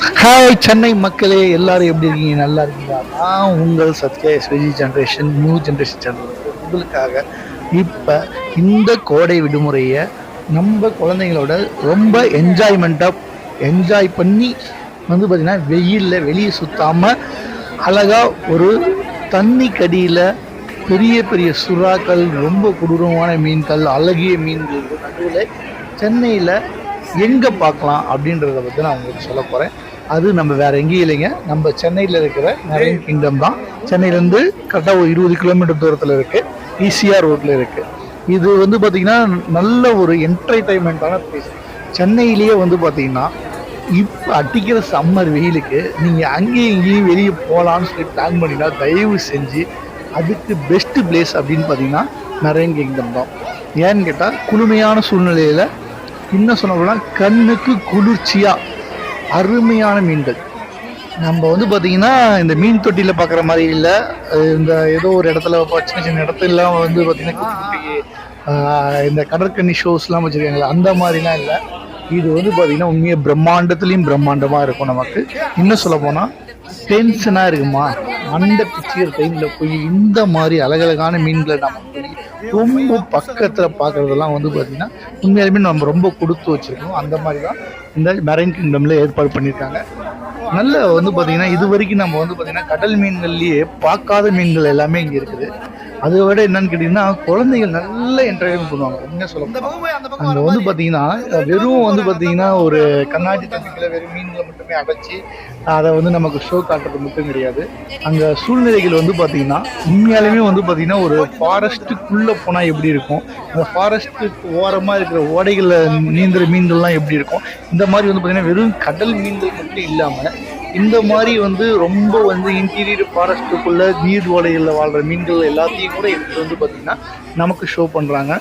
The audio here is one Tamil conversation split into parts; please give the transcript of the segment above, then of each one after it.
ஹாய் சென்னை மக்களே, எல்லாரும் எப்படி இருக்கீங்க? நல்லா இருக்கீங்களா? நான் உங்கள் Sathya SVG generation new generation channel உங்களுக்காக இப்போ இந்த கோடை விடுமுறையை நம்ம குழந்தைங்களோட ரொம்ப என்ஜாய் பண்ணி பார்த்திங்கன்னா வெயிலில் வெளியே சுற்றாமல் அழகாக ஒரு தண்ணி கடியில் பெரிய பெரிய சுறாக்கள், ரொம்ப கொடூரமான மீன்கள், அழகிய மீன்கள் நடுவில் சென்னையில் எங்கே பார்க்கலாம் அப்படின்றத பற்றி நான் உங்களுக்கு சொல்ல போகிறேன். அது நம்ம வேறு எங்கேயும் இல்லைங்க, நம்ம சென்னையில் இருக்கிற மெரைன் கிங்டம் தான். சென்னையிலேருந்து கரெக்டாக ஒரு 20 கிலோமீட்டர் தூரத்தில் இருக்குது, ஈசிஆர் ரோட்டில் இருக்குது. இது பார்த்திங்கன்னா நல்ல ஒரு என்டர்டைன்மெண்ட்டான பிளேஸ். சென்னையிலேயே பார்த்திங்கன்னா இப்போ அடிக்கிற சம்மர் வெயிலுக்கு நீங்கள் அங்கேயும் இங்கேயும் வெளியே போகலான்னு சொல்லி பிளான் பண்ணினா தயவு செஞ்சு அதுக்கு பெஸ்ட்டு பிளேஸ் அப்படின்னு பார்த்தீங்கன்னா மெரைன் கிங்டம் தான். ஏன்னு கேட்டால் குளுமையான சூழ்நிலையில் இன்னும் சொல்லப்போனால் கண்ணுக்கு குளிர்ச்சியாக அருமையான மீன்கள். நம்ம பார்த்திங்கன்னா இந்த மீன் தொட்டியில் பார்க்குற மாதிரி இல்லை, இந்த ஏதோ ஒரு இடத்துல சின்ன சின்ன இடத்துலாம் பார்த்திங்கன்னா இந்த கடற்கன்னி ஷோஸ்லாம் வச்சுருக்காங்களா, அந்த மாதிரிலாம் இல்லை. இது பார்த்திங்கன்னா உண்மையாக பிரம்மாண்டத்துலேயும் பிரம்மாண்டமாக இருக்கும். நமக்கு இன்னும் சொல்ல போனால் டென்ஷனாக இருக்குமா, அந்த பிக்சர் டைமில் போய் இந்த மாதிரி அழகழகான மீன்களை நம்ம ரொம்ப பக்கத்தில் பார்க்குறதெல்லாம் பார்த்திங்கன்னா உண்மையாலுமே நம்ம ரொம்ப கொடுத்து வச்சுருக்கோம். அந்த மாதிரி தான் இந்த மெரைன் கிங்டமில் ஏற்பாடு பண்ணியிருக்காங்க. நல்ல பார்த்திங்கன்னா இது வரைக்கும் நம்ம பார்த்திங்கன்னா கடல் மீன்கள்லேயே பார்க்காத மீன்கள் எல்லாமே இங்கே இருக்குது. அதை விட என்னன்னு கேட்டிங்கன்னா குழந்தைகள் நல்ல என்டர்டைன்மெண்ட் பண்ணுவாங்க. உண்மையாக சொல்லலாம், அங்கே பார்த்திங்கன்னா வெறும் பார்த்திங்கன்னா ஒரு கண்ணாடி தண்ணிக்குள்ள வெறும் மீன்களை மட்டுமே அடைச்சி அதை நமக்கு ஷோ காட்டுறது மட்டும் கிடையாது. அங்கே சூழ்நிலைகள் பார்த்திங்கன்னா உண்மையாலுமே பார்த்திங்கன்னா ஒரு ஃபாரஸ்ட்டுக்குள்ளே போனால் எப்படி இருக்கும், அந்த ஃபாரஸ்ட்டுக்கு ஓரமாக இருக்கிற ஓடைகளில் நீந்துற மீன்கள்லாம் எப்படி இருக்கும், இந்த மாதிரி பார்த்திங்கன்னா வெறும் கடல் மீன்கள் மட்டும் இல்லாமல் இந்த மாதிரி ரொம்ப இன்டீரியர் ஃபாரஸ்ட்டுக்குள்ளே நீர் ஓடைகளில் வாழ்கிற மீன்கள் எல்லாத்தையும் கூட எடுத்து பார்த்திங்கன்னா நமக்கு ஷோ பண்ணுறாங்க.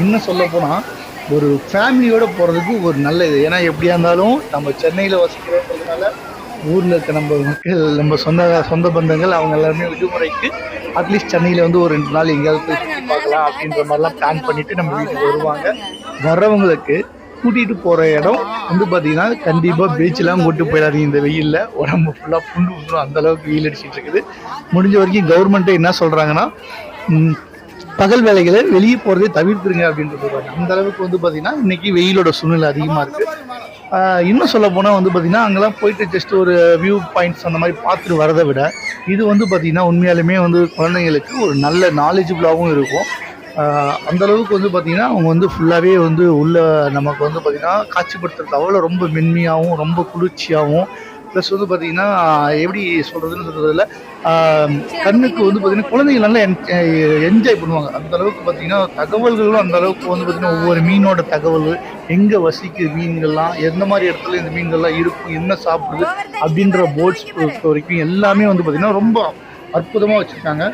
இன்னும் சொல்ல போனால் ஒரு ஃபேமிலியோடு போகிறதுக்கு ஒரு நல்ல இது. ஏன்னா எப்படியா இருந்தாலும் நம்ம சென்னையில் வசிக்கிறதுனால ஊரில் இருக்க நம்ம மக்கள், நம்ம சொந்த பந்தங்கள் அவங்க எல்லாருமே விடுமுறைக்கு அட்லீஸ்ட் சென்னையில் ஒரு 2 நாள் எங்கேயாவது போய் சுற்றி பார்க்கலாம் அப்படின்ற மாதிரிலாம் பிளான் பண்ணிவிட்டு நம்ம வீட்டுக்கு வருவாங்க. வர்றவங்களுக்கு கூட்டிகிட்டு போகிற இடம் பார்த்திங்கன்னா கண்டிப்பாக பீச்செலாம் கூப்பிட்டு போயிடாதீங்க. இந்த வெயிலில் உடம்பு ஃபுல்லாக புண்டு விட்டுரும், அந்தளவுக்கு வெயில் அடிச்சிட்டு இருக்குது. முடிஞ்ச வரைக்கும் கவர்மெண்ட்டே என்ன சொல்கிறாங்கன்னா பகல் வேலைகளை வெளியே போகிறதே தவிர்த்துருங்க அப்படின்ட்டு சொல்கிறாங்க. அந்த அளவுக்கு பார்த்திங்கன்னா இன்றைக்கி வெயிலோட சூழ்நிலை அதிகமாக இருக்குது. இன்னும் சொல்ல போனால் பார்த்திங்கன்னா அங்கெல்லாம் போயிட்டு ஜஸ்ட் ஒரு வியூ பாயிண்ட்ஸ் அந்த மாதிரி பார்த்துட்டு வரதை விட இது பார்த்திங்கன்னா உண்மையாலுமே குழந்தைங்களுக்கு ஒரு நல்ல நாலேஜபிளாகவும் இருக்கும். அந்தளவுக்கு பார்த்திங்கன்னா அவங்க ஃபுல்லாகவே உள்ள நமக்கு பார்த்திங்கன்னா காட்சிப்படுத்துறது அவ்வளோ ரொம்ப மென்மையாகவும் ரொம்ப குளிர்ச்சியாகவும் ப்ளஸ் பார்த்திங்கன்னா எப்படி சொல்கிறதுன்னு சொல்கிறதில்ல, கண்ணுக்கு பார்த்திங்கன்னா குழந்தைகள் நல்லா என்ஜாய் பண்ணுவாங்க. அந்தளவுக்கு பார்த்திங்கன்னா தகவல்களும் அந்தளவுக்கு பார்த்திங்கன்னா ஒவ்வொரு மீனோட தகவல், எங்கே வசிக்குது மீன்கள்லாம், எந்த மாதிரி இடத்துல இந்த மீன்கள்லாம் இருக்கும், என்ன சாப்பிடுது அப்படின்ற போர்ட்ஸ் பொறுத்த வரைக்கும் எல்லாமே பார்த்திங்கன்னா ரொம்ப அற்புதமாக வச்சுருக்காங்க.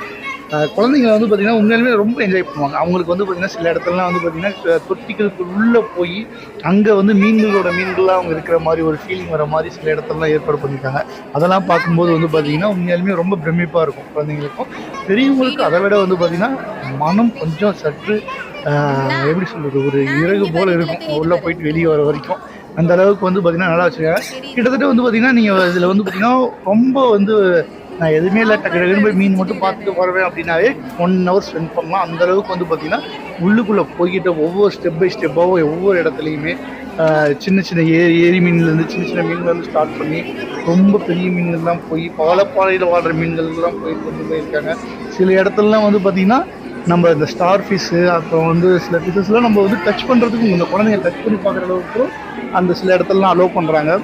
குழந்தைங்க பார்த்திங்கன்னா உண்மையிலுமே ரொம்ப என்ஜாய் பண்ணுவாங்க. அவங்களுக்கு பார்த்திங்கன்னா சில இடத்துலலாம் பார்த்திங்கன்னா தொட்டிகளுக்கு உள்ளே போய் அங்கே மீன்கள்லாம் அவங்க இருக்கிற மாதிரி ஒரு ஃபீலிங் வர மாதிரி சில இடத்துலலாம் ஏற்பாடு பண்ணியிருக்காங்க. அதெல்லாம் பார்க்கும்போது பார்த்திங்கன்னா உண்மையாலுமே ரொம்ப பிரமிப்பாக இருக்கும் குழந்தைங்களுக்கும். பெரியவங்களுக்கு அதை விட பார்த்திங்கன்னா மனம் கொஞ்சம் சற்று எப்படி சொல்கிறது, ஒரு இறகு போல் இருக்கும் உள்ளே போயிட்டு வெளியே வர வரைக்கும். அந்த அளவுக்கு பார்த்திங்கன்னா நல்லா வச்சுருக்காங்க. கிட்டத்தட்ட பார்த்திங்கன்னா நீங்கள் இதில் பார்த்திங்கன்னா ரொம்ப நான் எதுவுமே இல்லை, டக்கு போய் மீன் மட்டும் பார்த்துட்டு வருவேன் அப்படின்னாவே 1 hour ஸ்பெண்ட் பண்ணலாம். அந்தளவுக்கு பார்த்திங்கன்னா உள்ளுக்குள்ளே போய்கிட்ட ஒவ்வொரு ஸ்டெப் பை ஸ்டெப்பாகவும் ஒவ்வொரு இடத்துலையுமே சின்ன சின்ன ஏரி மீன்லேருந்து சின்ன சின்ன மீன்லேருந்து ஸ்டார்ட் பண்ணி ரொம்ப பெரிய மீன்கள்லாம் போய் பாலையில் வாழ்கிற மீன்கள்லாம் கொண்டு போயிருக்காங்க. சில இடத்துலலாம் பார்த்திங்கன்னா நம்ம இந்த ஸ்டார் ஃபிஷ்ஷு அப்புறம் சில ஃபிஷ்ஷஸ்லாம் நம்ம டச் பண்ணுறதுக்கு இந்த குழந்தைங்க டச் பண்ணி பார்க்குற அளவுக்கு அந்த சில இடத்துலலாம் அலோவ் பண்ணுறாங்க.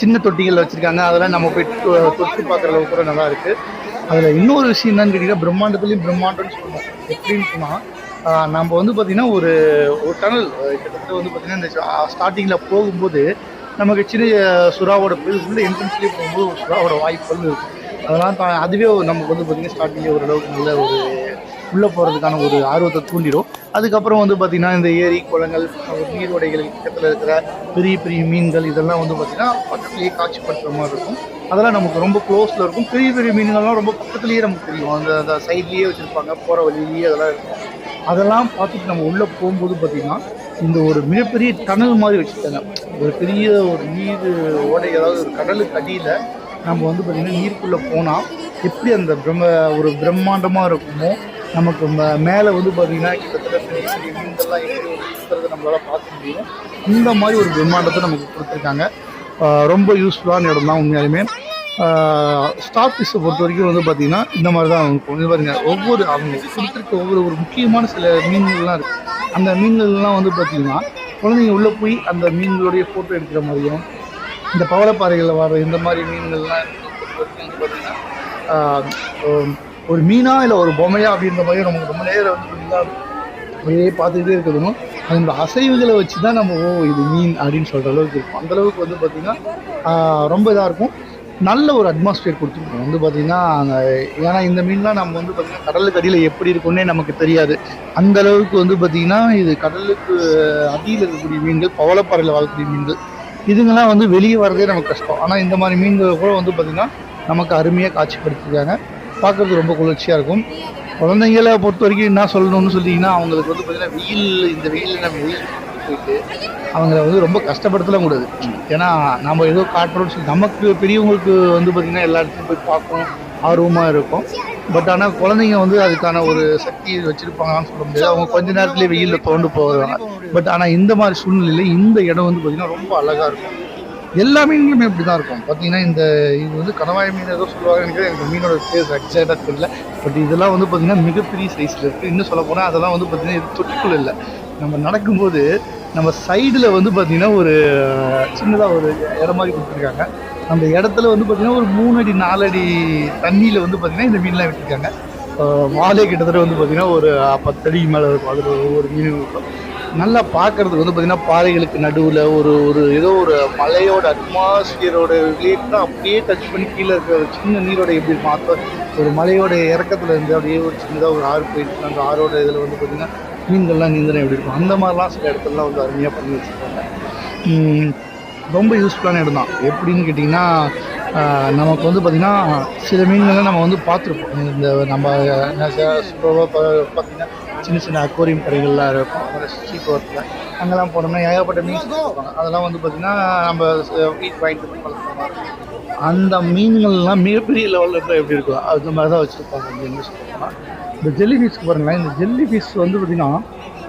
சின்ன தொட்டிகள் வச்சுருக்காங்க, அதெல்லாம் நம்ம போய் தொட்டு பார்க்குற அளவுக்கு கூட நல்லா இருக்குது. அதில் இன்னொரு விஷயம் என்னன்னு கேட்டிங்கன்னா பிரம்மாண்டத்துலேயும் பிரம்மாண்டம்னு சொல்லணும். எப்படின்னு சொன்னால் நம்ம பார்த்திங்கன்னா ஒரு டனல் கிட்டத்தட்ட பார்த்திங்கன்னா இந்த ஸ்டார்டிங்கில் போகும்போது நமக்கு சின்ன சுறாவோட உள்ள என்ட்ரன்ஸ்லேயே போகும்போது ஒரு சுறாவோட வாய்ப்புகள் இருக்கும். அதெல்லாம் அதுவே நமக்கு பார்த்திங்கன்னா ஸ்டார்டிங்கில் ஓரளவுக்கு நல்ல ஒரு உள்ளே போகிறதுக்கான ஒரு ஆர்வத்தை தூண்டிடும். அதுக்கப்புறம் பார்த்திங்கன்னா இந்த ஏரி குளங்கள் நீரோடைகள் பக்கத்தில் இருக்கிற பெரிய பெரிய மீன்கள் இதெல்லாம் பார்த்திங்கன்னா பக்கத்துலேயே காட்சிப்படுத்துகிற மாதிரி இருக்கும். அதெல்லாம் நமக்கு ரொம்ப க்ளோஸில் இருக்கும். பெரிய பெரிய மீன்கள்லாம் ரொம்ப பக்கத்துலேயே நமக்கு தெரியும், அந்த சைட்லேயே வச்சுருப்பாங்க, போகிற வழியிலேயே அதெல்லாம் இருக்கும். அதெல்லாம் பார்த்துட்டு நம்ம உள்ளே போகும்போது பார்த்திங்கன்னா இந்த ஒரு மிகப்பெரிய டனல் மாதிரி வச்சுருக்காங்க. ஒரு பெரிய ஒரு நீர் ஓடை, அதாவது ஒரு கடலுக்கு அடியில் நம்ம வந்து பார்த்திங்கன்னா நீருக்குள்ளே போனால் எப்படி அந்த ஒரு பிரம்மாண்டமாக இருக்குமோ, நமக்கு மேலே வந்து பார்த்திங்கன்னா கிட்டத்தட்ட பெரிய பெரிய மீன்கள்லாம் எப்படி இருக்கிறத நம்மளால் பார்க்க முடியும். இந்த மாதிரி ஒரு பிரம்மாண்டத்தை நமக்கு கொடுத்துருக்காங்க. ரொம்ப யூஸ்ஃபுல்லான இடம் தான் உண்மையாலுமே. ஸ்டார் ஃபிஷ்ஷை பொறுத்த வரைக்கும் வந்து பார்த்திங்கன்னா இந்த மாதிரி தான் இருக்கும். இது பாருங்க, அவங்க கொடுத்துருக்க ஒரு முக்கியமான சில மீன்கள்லாம் இருக்குது. அந்த மீன்கள்லாம் வந்து பார்த்திங்கன்னா குழந்தைங்க உள்ளே போய் அந்த மீன்களுடைய ஃபோட்டோ எடுக்கிற மாதிரியும், இந்த பவளப்பாறைகளில் வர இந்த மாதிரி மீன்கள்லாம் வந்து பார்த்திங்கன்னா ஒரு மீனா இல்லை ஒரு பொம்மையா அப்படின்ற மாதிரி நமக்கு ரொம்ப நேரம் வந்து பார்த்திங்கன்னா அப்படியே பார்த்துக்கிட்டே இருக்கணும். அந்த அசைவுகளை வச்சு தான் நம்ம இது மீன் அப்படின்னு சொல்கிற அளவுக்கு இருக்கும். அந்தளவுக்கு வந்து பார்த்திங்கன்னா ரொம்ப இதாக இருக்கும். நல்ல ஒரு அட்மாஸ்பியர் கொடுத்துருக்கோம் வந்து பார்த்திங்கன்னா. ஏன்னா இந்த மீன்லாம் நம்ம வந்து பார்த்திங்கன்னா கடலுக்கு அடியில் எப்படி இருக்குன்னே நமக்கு தெரியாது. அந்த அளவுக்கு வந்து பார்த்திங்கன்னா இது கடலுக்கு அடியில் இருக்கக்கூடிய மீன்கள், பவளப்பாறையில் வாழக்கூடிய மீன்கள், இதுங்கெல்லாம் வந்து வெளியே வர்றதே நமக்கு கஷ்டம். ஆனால் இந்த மாதிரி மீன்கள் கூட வந்து பார்த்திங்கன்னா நமக்கு அருமையாக காட்சிப்படுத்திருக்காங்க. பார்க்குறது ரொம்ப குளிர்ச்சியாக இருக்கும். குழந்தைங்களை பொறுத்த வரைக்கும் என்ன சொல்லணும்னு சொல்லிங்கன்னா, அவங்களுக்கு வந்து பார்த்திங்கன்னா இந்த வெயிலில் நம்ம வெயில் போயிட்டு அவங்கள வந்து ரொம்ப கஷ்டப்படுத்தலாம் கூடாது. ஏன்னா நம்ம ஏதோ காட்டுறோம்னு சொல்லி நமக்கு பெரியவங்களுக்கு வந்து பார்த்திங்கன்னா எல்லா இடத்துலையும் போய் பார்க்கணும் ஆர்வமாக இருக்கும். பட் ஆனால் குழந்தைங்க வந்து அதுக்கான ஒரு சக்தி வச்சுருப்பாங்கன்னு சொல்ல முடியாது. அவங்க கொஞ்ச நேரத்துலேயே வெயிலில் தோண்டு போவாங்க. பட் ஆனால் இந்த மாதிரி சூழ்நிலையில் இந்த இடம் வந்து பார்த்திங்கன்னா ரொம்ப அழகாக இருக்கும். எல்லா மீன்களுமே இப்படி தான் இருக்கும். பார்த்தீங்கன்னா இது வந்து கணவாய் மீன் ஏதோ சொல்லுவாங்க, எனக்கு மீனோட பேர் எக்ஸாக்டாக தெரியல. பட் இதெல்லாம் வந்து பார்த்திங்கன்னா மிகப்பெரிய சைஸில் இருக்குது. இன்னும் சொல்ல போனால் அதெல்லாம் வந்து பார்த்திங்கன்னா இது தொட்டிக்குள்ள இல்லை. நம்ம நடக்கும்போது நம்ம சைடில் வந்து பார்த்திங்கன்னா ஒரு சின்னதாக ஒரு இடம் மாதிரி கொடுத்துருக்காங்க. அந்த இடத்துல வந்து பார்த்திங்கன்னா ஒரு 3 அடி 4 அடி தண்ணியில் வந்து பார்த்திங்கன்னா இந்த மீன்லாம் விட்டுருக்காங்க. வாழை கிட்டத்தட்ட வந்து பார்த்திங்கன்னா ஒரு 10 அடி மேலே இருக்கும். அதில் ஒவ்வொரு மீனும் இருக்கும். நல்லா பார்க்குறதுக்கு வந்து பார்த்திங்கன்னா பாறைகளுக்கு நடுவில் ஒரு ஏதோ ஒரு மலையோட அட்மாஸ்பியரோட ரிலேட்டாக அப்படியே டச் பண்ணி கீழே இருக்கிற ஒரு சின்ன நீரோட எப்படி இருக்கும். அப்போ ஒரு மலையோட இறக்கத்தில் இருந்து அப்படியே ஒரு சின்னதாக ஒரு ஆறு போயிட்டு அந்த ஆறோட இதில் வந்து பார்த்திங்கன்னா மீன்கள்லாம் நீந்தரம் எப்படி இருக்கும். அந்த மாதிரிலாம் சில இடத்துலலாம் வந்து அருமையாக பண்ணி வச்சுருக்காங்க. ரொம்ப யூஸ்ஃபுல்லான இடம் தான். எப்படின்னு கேட்டிங்கன்னா, நமக்கு வந்து பார்த்திங்கன்னா சில மீன்கள்லாம் நம்ம வந்து பார்த்துருப்போம். இந்த நம்ம பார்த்திங்கன்னா சின்ன சின்ன அக்வாரியம் கடைகள்லாம் இருக்கும். ஸ்ரீபுரத்தில் அங்கெல்லாம் போனோம்னா ஏகப்பட்ட மீன் வச்சுருப்பாங்க. அதெல்லாம் வந்து பார்த்திங்கன்னா நம்ம வீட் வாங்கிட்டு வந்து வளர்க்குற அந்த மீன்கள்லாம் மிகப்பெரிய லெவலில் இருந்தால் எப்படி இருக்கும் அந்த மாதிரி தான் வச்சுருப்பாங்க அப்படின்னு சொல்லுவாங்க. இந்த ஜெல்லி ஃபிஷ்க்கு பாருங்களேன். இந்த ஜெல்லி ஃபிஷ் வந்து பார்த்திங்கன்னா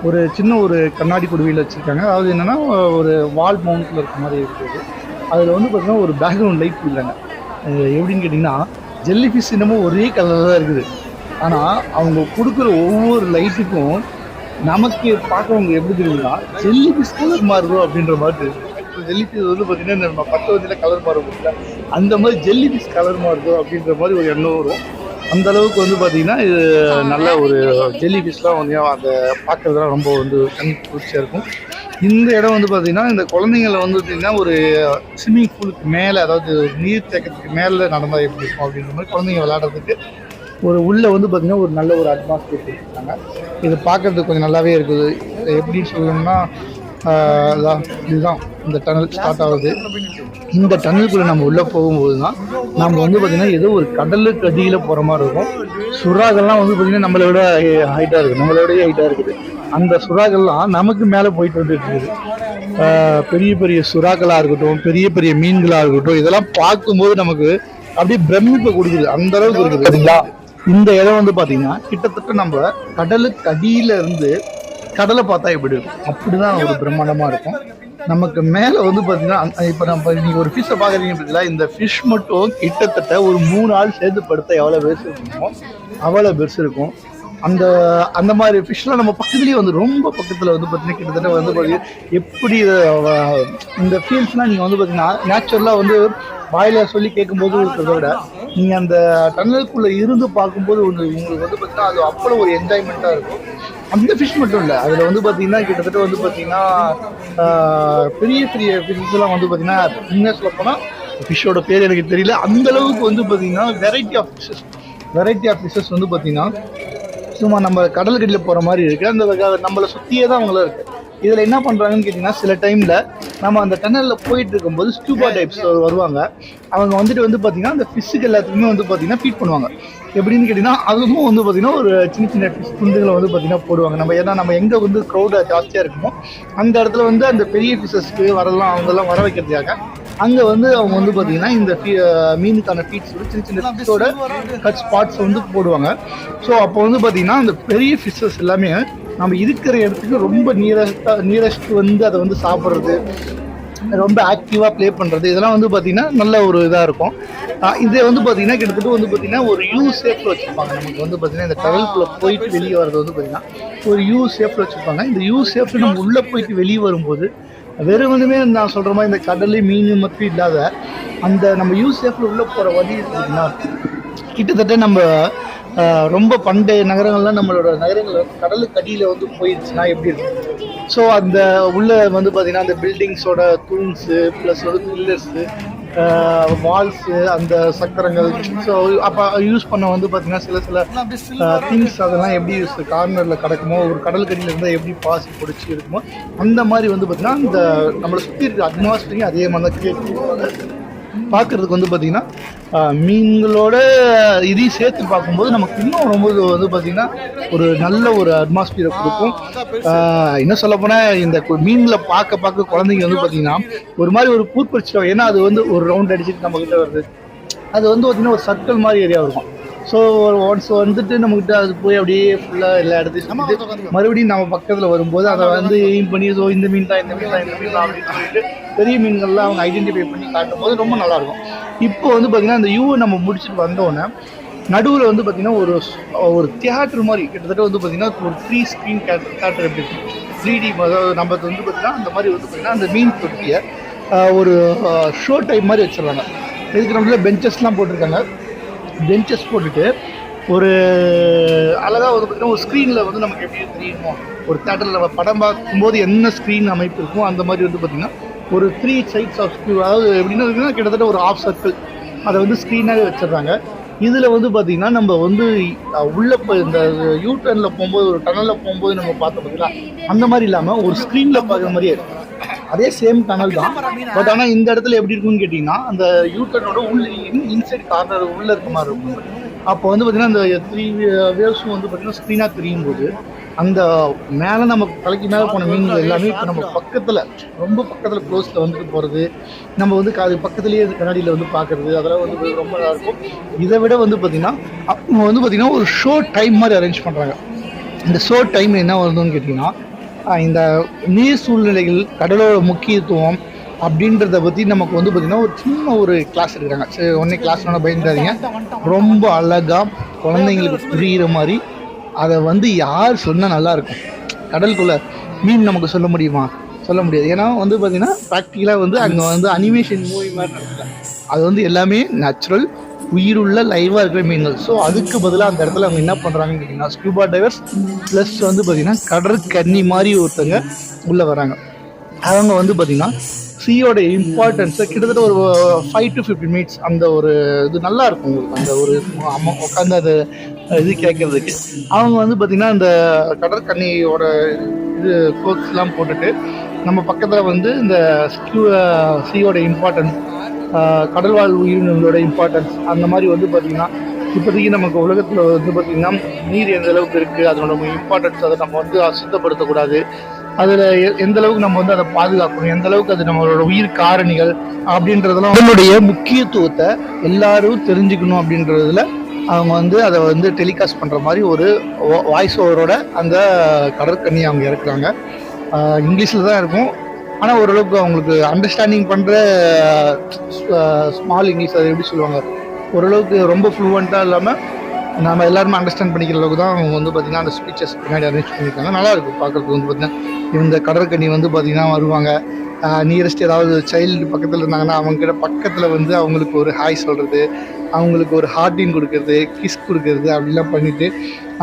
ஒரு சின்ன ஒரு கண்ணாடி குடுவையில் வச்சுருக்காங்க. அதாவது என்னென்னா ஒரு வால் மவுண்ட்டில் இருக்க மாதிரி இருக்குது. அதில் வந்து பார்த்திங்கன்னா ஒரு பேக்ரவுண்ட் லைட் கொடுக்குறாங்க. எப்படின்னு கேட்டிங்கன்னா, ஜெல்லி ஃபிஷ் இன்னமும் ஒரே கலரில் தான் இருக்குது. ஆனால் அவங்க கொடுக்குற ஒவ்வொரு லைட்டுக்கும் நமக்கு பார்க்குறவங்க எப்படி தெரியுதுன்னா ஜெல்லி ஃபிஷ் கலர் மாறுதோ அப்படின்ற மாதிரி தெரியுது. இப்போ ஜெல்லி ஃபிஷ் வந்து பார்த்திங்கன்னா நம்ம 10 வயதில் கலர் மாறும், அந்த மாதிரி ஜெல்லி ஃபிஷ் கலர் மாறுதோ அப்படின்ற மாதிரி ஒரு எண்ணம் வரும். அந்த அளவுக்கு வந்து பார்த்திங்கன்னா இது நல்ல ஒரு ஜெல்லி ஃபிஷ்லாம் வந்து அதை பார்க்குறதுலாம் ரொம்ப வந்து கண் குளிர்ச்சியாக இருக்கும். இந்த இடம் வந்து பார்த்திங்கன்னா இந்த குழந்தைங்களை வந்து பார்த்திங்கன்னா ஒரு ஸ்விம்மிங் பூலுக்கு மேலே, அதாவது நீர் தேக்கத்துக்கு மேலே நடந்தால் எப்படி இருக்கும் அப்படின்ற மாதிரி குழந்தைங்க விளையாடுறதுக்கு ஒரு உள்ளே வந்து பார்த்திங்கன்னா ஒரு நல்ல ஒரு அட்மாஸ்பியர் கொடுத்துருக்காங்க. இது பார்க்குறதுக்கு கொஞ்சம் நல்லாவே இருக்குது. எப்படின்னு சொல்லணும்னா இதுதான் இந்த டனல் ஸ்டார்ட் ஆகுது. இந்த டனலுக்குள்ளே நம்ம உள்ளே போகும்போது தான் நம்ம வந்து பார்த்திங்கன்னா ஏதோ ஒரு கடலுக்கு அடியில் போகிற மாதிரி இருக்கும். சுறாக்கள்லாம் வந்து பார்த்திங்கன்னா நம்மளை விட ஹைட்டாக இருக்குது, நம்மளோடய ஹைட்டாக இருக்குது. அந்த சுறாக்கள்லாம் நமக்கு மேலே போயிட்டு வந்துட்டு இருக்குது. பெரிய பெரிய சுறாக்களாக இருக்கட்டும், பெரிய பெரிய மீன்களாக இருக்கட்டும், இதெல்லாம் பார்க்கும்போது நமக்கு அப்படியே பிரமிப்பை கொடுக்குது. அந்த அளவுக்கு இருக்குது சரிங்களா. இந்த இடம் வந்து பார்த்தீங்கன்னா கிட்டத்தட்ட நம்ம கடலுக்கு அடியில இருந்து கடலை பார்த்தா எப்படி இருக்கும் அப்படிதான் ஒரு பிரம்மாண்டமாக இருக்கும். நமக்கு மேலே வந்து பார்த்தீங்கன்னா இப்போ நீங்கள் ஒரு ஃபிஷ்ஷை பார்க்குறீங்க பார்த்தீங்களா, இந்த ஃபிஷ் மட்டும் கிட்டத்தட்ட ஒரு 3 ஆள் சேர்ந்து படுத்த எவ்வளோ பெருசு இருக்குமோ அவ்வளோ பெருசு இருக்கும். அந்த மாதிரி ஃபிஷ்லாம் நம்ம பக்கத்துலேயே வந்து ரொம்ப பக்கத்தில் வந்து பார்த்தீங்கன்னா கிட்டத்தட்ட வந்து பார்த்தீங்கன்னா எப்படி இந்த ஃபீல்ஸ்லாம் நீங்கள் வந்து பார்த்தீங்கன்னா நேச்சுரலாக வந்து வாயில சொல்லி கேட்கும்போது இருக்கிறத விட நீங்கள் அந்த டன்னலுக்குள்ளே இருந்து பார்க்கும்போது உங்களுக்கு வந்து பார்த்தீங்கன்னா அது அவ்வளோ ஒரு என்ஜாய்மெண்ட்டாக இருக்கும். அந்த ஃபிஷ் மட்டும் இல்லை, அதில் வந்து பார்த்தீங்கன்னா கிட்டத்தட்ட வந்து பார்த்தீங்கன்னா பெரிய பெரிய ஃபிஷ்லாம் வந்து பார்த்தீங்கன்னா இன்னும் சொல்ல போனால் ஃபிஷ்ஷோட பேர் எனக்கு தெரியல. அந்த அளவுக்கு வந்து பார்த்தீங்கன்னா வெரைட்டி ஆஃப் ஃபிஷ்ஷஸ் வந்து பார்த்தீங்கன்னா சும்மா நம்ம கடலுக்கடியில் போகிற மாதிரி இருக்குது. அந்த நம்மளை சுற்றியே தான் அவங்களும் இருக்குது. இதில் என்ன பண்ணுறாங்கன்னு கேட்டிங்கன்னா, சில டைமில் நம்ம அந்த டனலில் போயிட்டு இருக்கும்போது ஸ்கூபா டைப்ஸ் வருவாங்க. அவங்க வந்துட்டு வந்து பார்த்திங்கன்னா அந்த ஃபிஷ்ஷுக்கு எல்லாத்துக்குமே வந்து பார்த்திங்கன்னா ஃபீட் பண்ணுவாங்க. எப்படின்னு கேட்டிங்கன்னா, அதுவும் வந்து பார்த்திங்கன்னா ஒரு சின்ன சின்ன ஃபிஷ் துண்டுகளை வந்து பார்த்திங்கன்னா போடுவாங்க. ஏன்னா நம்ம எங்கே வந்து க்ரௌடாக ஜாஸ்தியாக இருக்குமோ அந்த இடத்துல வந்து அந்த பெரிய ஃபிஷஸ்க்கு அவங்கெல்லாம் வர வைக்கிறதுக்காக அங்கே வந்து அவங்க வந்து பார்த்திங்கன்னா இந்த மீனுக்கான ஃபீட்ஸ் வந்து சின்ன சின்ன ஃபிஷ்ஷோட கட் ஸ்பாட்ஸ் வந்து போடுவாங்க. ஸோ அப்போ வந்து பார்த்திங்கன்னா அந்த பெரிய ஃபிஷ்ஷஸ் எல்லாமே நம்ம இருக்கிற இடத்துக்கு ரொம்ப நியரஸ்ட் வந்து அதை வந்து சாப்பிட்றது, ரொம்ப ஆக்டிவாக ப்ளே பண்ணுறது, இதெல்லாம் வந்து பார்த்திங்கன்னா நல்ல ஒரு இதாக இருக்கும். இதை வந்து பார்த்திங்கன்னா கிட்டத்தட்ட வந்து பார்த்திங்கன்னா ஒரு யூ ஷேப்பில் வச்சுருப்பாங்க. நமக்கு வந்து பார்த்திங்கன்னா இந்த கடலுக்குள்ளே போயிட்டு வெளியே வர்றது வந்து பார்த்திங்கன்னா ஒரு யூ ஷேப்பில் வச்சுருப்பாங்க. இந்த யூ ஷேப்பில் நம்ம உள்ளே போயிட்டு வெளியே வரும்போது வெறுமனுமே நான் சொல்கிற மாதிரி இந்த கடல் மீன் மட்டும் இல்லாத அந்த நம்ம யூ ஷேப்பில் உள்ளே போகிற வழி பார்த்திங்கன்னா கிட்டத்தட்ட நம்ம ரொம்ப பண்டைய நகரங்கள்லாம் நம்மளோட நகரங்கள் வந்து கடலுக்கு அடியில் வந்து போயிடுச்சுன்னா எப்படி இருக்கும். ஸோ அந்த உள்ள வந்து பார்த்திங்கன்னா அந்த பில்டிங்ஸோட தூண்ஸு ப்ளஸ் வந்து பில்லர்ஸு, வால்ஸு, அந்த சக்கரங்கள், ஸோ அப்போ யூஸ் பண்ண வந்து பார்த்திங்கன்னா சில திங்ஸ் அதெல்லாம் எப்படி கார்னரில் கிடக்குமோ, ஒரு கடலுக்கடியில் இருந்தால் எப்படி பாசி பிடிச்சி இருக்குமோ அந்த மாதிரி வந்து பார்த்திங்கன்னா இந்த நம்மளை சுற்றி இருக்க அட்மாஸ்பியரையும் அதே மாதிரி தான் கிரியேட் பண்ணுவாங்க. பார்க்குறதுக்கு வந்து பார்த்திங்கன்னா மீன்களோட இதையும் சேர்த்து பார்க்கும்போது நமக்கு இன்னும் ரொம்ப வந்து பார்த்திங்கன்னா ஒரு நல்ல ஒரு அட்மாஸ்பியரை கொடுக்கும். என்ன சொல்ல போனால் இந்த மீனில் பார்க்க குழந்தைங்க வந்து பார்த்திங்கன்னா ஒரு மாதிரி ஒரு பூர்ப்பரிச்சிடும். ஏன்னா அது வந்து ஒரு ரவுண்ட் அடிச்சுட்டு நம்மக்கிட்ட வருது. அது வந்து பார்த்திங்கன்னா ஒரு சர்க்கிள் மாதிரி ஏரியா இருக்கும். ஸோ ஒன்ஸ் வந்துட்டு நம்மக்கிட்ட அது போய் அப்படியே ஃபுல்லாக எல்லா இடத்தையும் மறுபடியும் நம்ம பக்கத்தில் வரும்போது அதை வந்து எய்ம் பண்ணி ஸோ இந்த மீன் தான் அப்படின்னு சொல்லிட்டு பெரிய மீன்கள்லாம் அவங்க ஐடென்டிஃபை பண்ணி காட்டும் போது ரொம்ப நல்லாயிருக்கும். இப்போ வந்து பார்த்திங்கன்னா அந்த யூவை நம்ம முடிச்சுட்டு வந்தோடனே நடுவில் வந்து பார்த்திங்கன்னா ஒரு தியேட்டர் மாதிரி கிட்டத்தட்ட வந்து பார்த்திங்கன்னா ஒரு 3 ஸ்க்ரீன் தியேட்டர் எப்படி இருக்கும் 3D, அதாவது நம்ம வந்து பார்த்திங்கன்னா அந்த மாதிரி வந்து பார்த்திங்கன்னா அந்த மீன் தொட்டியை ஒரு ஷோ டைப் மாதிரி வச்சிடறாங்க. இதுக்கு நம்மள பெஞ்சஸ்லாம் போட்டிருக்காங்க. பெஞ்சஸ் போட்டுட்டு ஒரு அழகாக வந்து பார்த்திங்கன்னா ஒரு ஸ்க்ரீனில் வந்து நமக்கு எப்படி தெரியுமோ ஒரு தேட்டரில் நம்ம படம் பார்க்கும்போது என்ன ஸ்க்ரீன் அமைப்பு இருக்கும் அந்த மாதிரி வந்து பார்த்திங்கன்னா ஒரு 3 சைட்ஸ் ஆஃப் ஸ்க்ரீன், அதாவது எப்படின்னா கிட்டத்தட்ட ஒரு ஆஃப் சர்க்கிள் அதை வந்து ஸ்க்ரீனாகவே வச்சிடுறாங்க. இதில் வந்து பார்த்திங்கன்னா நம்ம வந்து உள்ளே இந்த யூடர்னில் போகும்போது ஒரு டனலில் போகும்போது நம்ம பார்த்தோம் பார்த்தீங்களா அந்த மாதிரி இல்லாமல் ஒரு ஸ்க்ரீனில் பார்க்குற மாதிரியே அதே சேம் டனல் தான். பட் ஆனால் இந்த இடத்துல எப்படி இருக்குன்னு கேட்டிங்கன்னா அந்த யூடர்னோட இன்சைட் கார்னர் உள்ளே இருக்க மாதிரி இருக்கும். அப்போ வந்து பார்த்திங்கன்னா அந்த 3 வேவ்ஸும் வந்து பார்த்திங்கன்னா ஸ்க்ரீனாக தெரியும் போது அந்த மேலே நம்ம தலைக்கு மேலே போன மீன்கள் எல்லாமே இப்போ நம்ம பக்கத்தில் ரொம்ப பக்கத்தில் க்ளோஸில் வந்துட்டு போகிறது, நம்ம வந்து அது பக்கத்துலேயே கண்ணாடியில் வந்து பார்க்குறது, அதெல்லாம் வந்து ரொம்ப நல்லாயிருக்கும். இதை விட வந்து பார்த்திங்கன்னா அவங்க வந்து பார்த்திங்கன்னா ஒரு ஷோ டைம் மாதிரி அரேஞ்ச் பண்ணுறாங்க. இந்த ஷோ டைம் என்ன வருதுன்னு கேட்டிங்கன்னா இந்த நீர் சூழ்நிலைகள், கடலோட முக்கியத்துவம் அப்படின்றத பற்றி நமக்கு வந்து பார்த்திங்கன்னா ஒரு சின்ன ஒரு கிளாஸ் எடுக்கிறாங்க. சரி, ஒன்றே கிளாஸ்னால பயந்துடாதீங்க. ரொம்ப அழகாக குழந்தைங்களுக்கு புரிகிற மாதிரி அதை வந்து யார் சொன்னால் நல்லாயிருக்கும். கடலுக்குள்ளே மீன் நமக்கு சொல்ல முடியுமா? சொல்ல முடியாது. ஏன்னா வந்து பார்த்திங்கன்னா ப்ராக்டிக்கலாக வந்து அங்கே வந்து அனிமேஷன் மூவி மாதிரி நடக்கல. அது வந்து எல்லாமே நேச்சுரல் உயிருள்ள லைவாக இருக்கிற மீன்கள். ஸோ அதுக்கு பதிலாக அந்த இடத்துல அவங்க என்ன பண்ணுறாங்கன்னு கேட்டிங்கன்னா ஸ்கூபா டைவர்ஸ் ப்ளஸ் வந்து பார்த்திங்கன்னா கடற்கன்னி மாதிரி ஒருத்தங்க உள்ளே வராங்க. அவங்க வந்து பார்த்திங்கன்னா சீயோட இம்பார்ட்டன்ஸை கிட்டத்தட்ட ஒரு 5 to 15 மினிட்ஸ் அந்த ஒரு இது நல்லாயிருக்கும் உங்களுக்கு அந்த ஒரு உட்காந்து அது இது கேட்குறதுக்கு. அவங்க வந்து பார்த்திங்கன்னா அந்த கடற்கன்னியோட இது கோக்ஸ்லாம் போட்டுட்டு நம்ம பக்கத்தில் வந்து இந்த சீயோட இம்பார்ட்டன்ஸ், கடல்வாழ் உயிரினங்களோட இம்பார்ட்டன்ஸ் அந்த மாதிரி வந்து பார்த்திங்கன்னா இப்போதைக்கு நமக்கு உலகத்தில் வந்து பார்த்திங்கன்னா நீர் எந்த அளவுக்கு இருக்குது, அதனோட இம்பார்ட்டன்ஸ் அதை நம்ம வந்து அசுத்தப்படுத்தக்கூடாது, அதில் எந்த அளவுக்கு நம்ம வந்து அதை பாதுகாக்கணும், எந்த அளவுக்கு அது நம்மளோட உயிர் காரணிகள் அப்படின்றதெல்லாம் அதனுடைய முக்கியத்துவத்தை எல்லாரும் தெரிஞ்சுக்கணும் அப்படின்றதுல அவங்க வந்து அதை வந்து டெலிகாஸ்ட் பண்ணுற மாதிரி ஒரு வாய்ஸ் ஓவரோட அந்த கடற்கன்னி அவங்க இறக்குறாங்க. இங்கிலீஷில் தான் இருக்கும். ஆனால் ஓரளவுக்கு அவங்களுக்கு அண்டர்ஸ்டாண்டிங் பண்ணுற ஸ்மால் இங்கிலீஷ் அதை எப்படி சொல்லுவாங்க, ஓரளவுக்கு ரொம்ப ஃப்ளூவெண்ட்டாக இல்லாமல் நம்ம எல்லாருமே அண்டர்ஸ்டாண்ட் பண்ணிக்கிற அளவுக்கு தான் அவங்க வந்து பார்த்திங்கன்னா அந்த ஸ்பீச்சஸ் பின்னாடி அரேஞ்ச் பண்ணியிருக்காங்க. நல்லாயிருக்கும் பார்க்குறதுக்கு. வந்து பார்த்திங்கன்னா இந்த கடற்கன்னி வந்து பார்த்திங்கன்னா வருவாங்க. நியரஸ்ட் ஏதாவது சைல்டு பக்கத்தில் இருந்தாங்கன்னா அவங்ககிட்ட பக்கத்தில் வந்து அவங்களுக்கு ஒரு ஹாய் சொல்கிறது, அவங்களுக்கு ஒரு ஹார்ட்டின் கொடுக்கறது, கிஸ் கொடுக்கறது அப்படிலாம் பண்ணிவிட்டு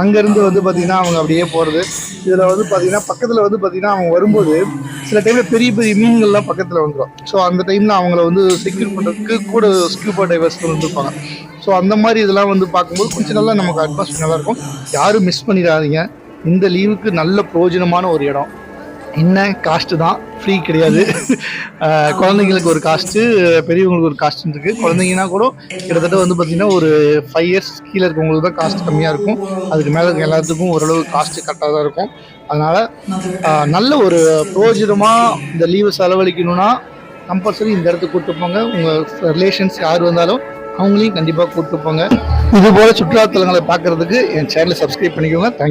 அங்கேருந்து வந்து பார்த்திங்கன்னா அவங்க அப்படியே போகிறது. இதில் வந்து பார்த்திங்கன்னா பக்கத்தில் வந்து பார்த்திங்கன்னா அவங்க வரும்போது சில டைமில் பெரிய பெரிய மீன்கள்லாம் பக்கத்தில் வந்துடும். ஸோ அந்த டைமில் அவங்கள வந்து செக்யூர் பண்ணுறதுக்கு கூட ஸ்கூபா டைவர்ஸ் வந்துருப்பாங்க. ஸோ அந்த மாதிரி இதெல்லாம் வந்து பார்க்கும்போது கொஞ்சம் நல்லா நமக்கு அட்மாஸ்பியர் நல்லாயிருக்கும். யாரும் மிஸ் பண்ணிடாதீங்க. இந்த லீவுக்கு நல்ல பிரயோஜனமான ஒரு இடம். என்ன காஸ்ட்டு தான், ஃப்ரீ கிடையாது. குழந்தைங்களுக்கு ஒரு காஸ்ட்டு, பெரியவங்களுக்கு ஒரு காஸ்ட்டு இருக்குது. குழந்தைங்கன்னா கூட கிட்டத்தட்ட வந்து பார்த்திங்கன்னா ஒரு 5 இயர்ஸ் கீழே இருக்கவங்களுக்கு தான் காஸ்ட் கம்மியாக இருக்கும். அதுக்கு மேலே இருக்க எல்லாத்துக்கும் ஓரளவு காஸ்ட்டு கரெக்டாக தான் இருக்கும். அதனால் நல்ல ஒரு பிரயோஜனமாக இந்த லீவு செலவழிக்கணும்னா கம்பல்சரி இந்த இடத்துக்கு கூப்பிட்டு போங்க. உங்கள் ரிலேஷன்ஸ் யார் வந்தாலும் அவங்களையும் கண்டிப்பாக கூப்பிட்டு போங்க. இதுபோல் சுற்றுலாத்தலங்களை பார்க்குறதுக்கு என் சேனலை சப்ஸ்கிரைப் பண்ணிக்கோங்க. தேங்க்யூ.